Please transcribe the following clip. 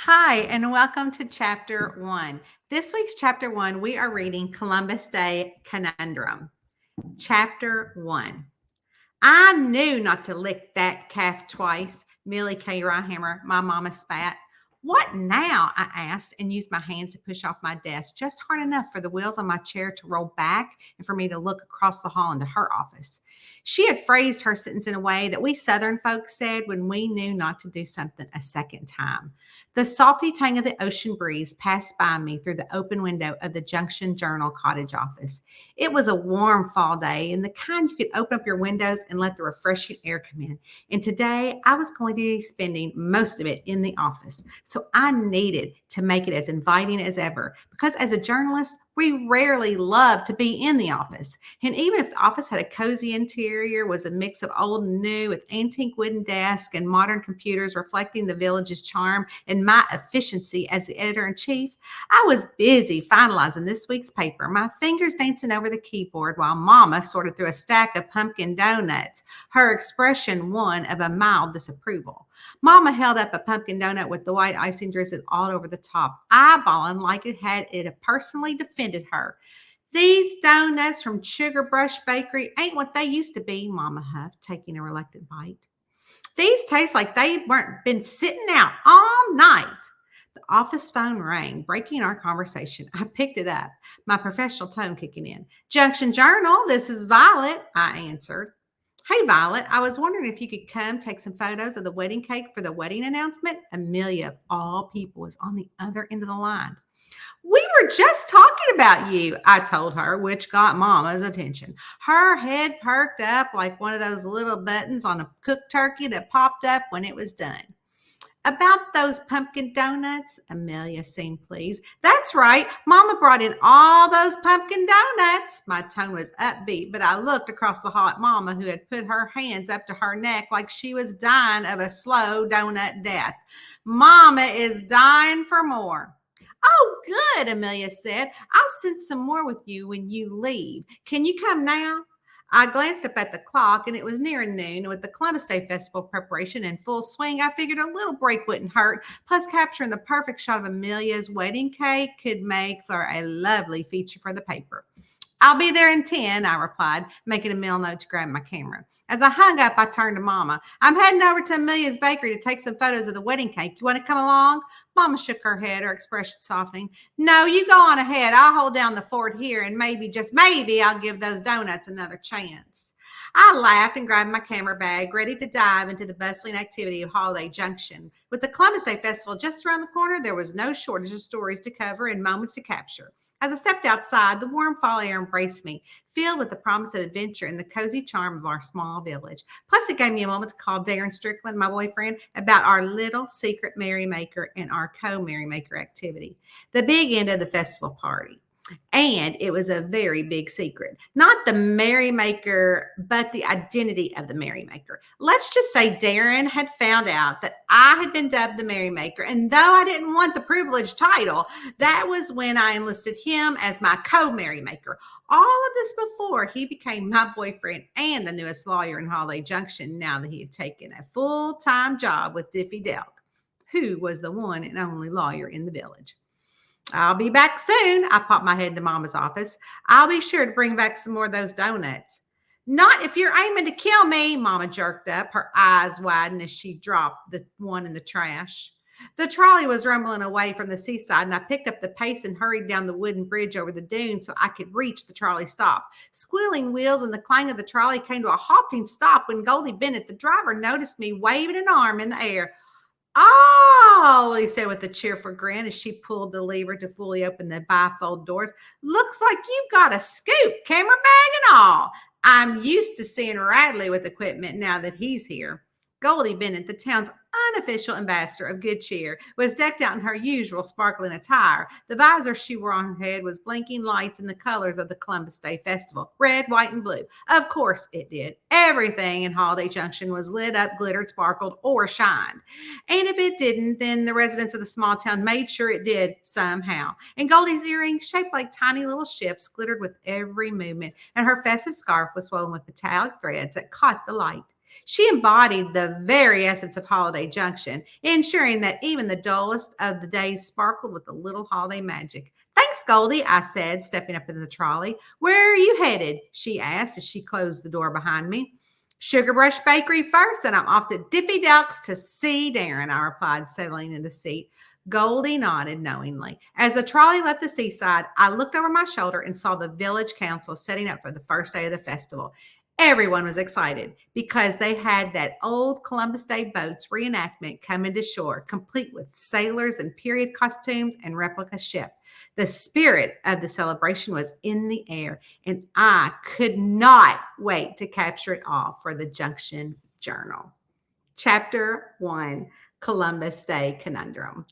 Hi, and welcome to Chapter 1. This week's Chapter 1, we are reading Columbus Day Conundrum. Chapter 1. I knew not to lick that calf twice, Millie K. Ryhammer, my mama spat. What now? I asked and used my hands to push off my desk just hard enough for the wheels on my chair to roll back and for me to look across the hall into her office. She had phrased her sentence in a way that we Southern folks said when we knew not to do something a second time. The salty tang of the ocean breeze passed by me through the open window of the Junction Journal cottage office. It was a warm fall day and the kind you could open up your windows and let the refreshing air come in. And today I was going to be spending most of it in the office. So I needed to make it as inviting as ever because as a journalist, we rarely love to be in the office. And even if the office had a cozy interior, was a mix of old and new with antique wooden desks and modern computers reflecting the village's charm and my efficiency as the editor-in-chief, I was busy finalizing this week's paper, my fingers dancing over the keyboard while Mama sorted through a stack of pumpkin donuts, her expression one of a mild disapproval. Mama held up a pumpkin donut with the white icing drizzled all over the top, eyeballing like it had personally defended her. These donuts from Sugar Brush Bakery ain't what they used to be, Mama huffed, taking a reluctant bite. These taste like they weren't been sitting out all night. The office phone rang, breaking our conversation. I picked it up, my professional tone kicking in. Junction Journal, this is Violet, I answered. Hey, Violet, I was wondering if you could come take some photos of the wedding cake for the wedding announcement. Amelia, of all people, was on the other end of the line. We were just talking about you, I told her, which got Mama's attention. Her head perked up like one of those little buttons on a cooked turkey that popped up when it was done. About those pumpkin donuts, Amelia seemed pleased. That's right. Mama brought in all those pumpkin donuts. My tone was upbeat, but I looked across the hall at Mama, who had put her hands up to her neck like she was dying of a slow donut death. Mama is dying for more. Oh, good, Amelia said. I'll send some more with you when you leave. Can you come now? I glanced up at the clock and it was nearing noon. With the Columbus Day Festival preparation in full swing, I figured a little break wouldn't hurt. Plus, capturing the perfect shot of Amelia's wedding cake could make for a lovely feature for the paper. I'll be there in 10, I replied, making a mental note to grab my camera. As I hung up, I turned to Mama. I'm heading over to Amelia's bakery to take some photos of the wedding cake. You want to come along? Mama shook her head, her expression softening. No, you go on ahead. I'll hold down the fort here, and maybe, just maybe, I'll give those donuts another chance. I laughed and grabbed my camera bag, ready to dive into the bustling activity of Holiday Junction. With the Columbus Day Festival just around the corner, there was no shortage of stories to cover and moments to capture. As I stepped outside, the warm fall air embraced me, filled with the promise of adventure and the cozy charm of our small village. Plus, it gave me a moment to call Darren Strickland, my boyfriend, about our little secret merrymaker and our co-merrymaker activity, the big end of the festival party. And it was a very big secret. Not the merrymaker, but the identity of the merrymaker. Let's just say Darren had found out that I had been dubbed the merrymaker. And though I didn't want the privileged title, that was when I enlisted him as my co-merrymaker. All of this before he became my boyfriend and the newest lawyer in Holiday Junction now that he had taken a full-time job with Diffie Delk, who was the one and only lawyer in the village. I'll be back soon. I popped my head into Mama's office. I'll be sure to bring back some more of those donuts. Not if you're aiming to kill me, Mama jerked up, her eyes widened as she dropped the one in the trash. The trolley was rumbling away from the seaside, and I picked up the pace and hurried down the wooden bridge over the dune so I could reach the trolley stop. Squealing wheels and the clang of the trolley came to a halting stop when Goldie Bennett, the driver, noticed me waving an arm in the air. Oh, he said with a cheerful grin as she pulled the lever to fully open the bifold doors. Looks like you've got a scoop, camera bag and all. I'm used to seeing Radley with equipment now that he's here. Goldie Bennett, the town's unofficial ambassador of good cheer, was decked out in her usual sparkling attire. The visor she wore on her head was blinking lights in the colors of the Columbus Day Festival, red, white, and blue. Of course it did. Everything in Holiday Junction was lit up, glittered, sparkled, or shined. And if it didn't, then the residents of the small town made sure it did somehow. And Goldie's earrings, shaped like tiny little ships, glittered with every movement, and her festive scarf was woven with metallic threads that caught the light. She embodied the very essence of Holiday Junction, ensuring that even the dullest of the days sparkled with a little holiday magic. Thanks, Goldie, I said, stepping up into the trolley. Where are you headed? She asked as she closed the door behind me. Sugar Brush Bakery first, and I'm off to Diffy Delks to see Darren, I replied, settling in the seat. Goldie nodded knowingly. As the trolley left the seaside, I looked over my shoulder and saw the village council setting up for the first day of the festival. Everyone was excited because they had that old Columbus Day boats reenactment coming to shore, complete with sailors and period costumes and replica ship. The spirit of the celebration was in the air, and I could not wait to capture it all for the Junction Journal. Chapter 1, Columbus Day Conundrum.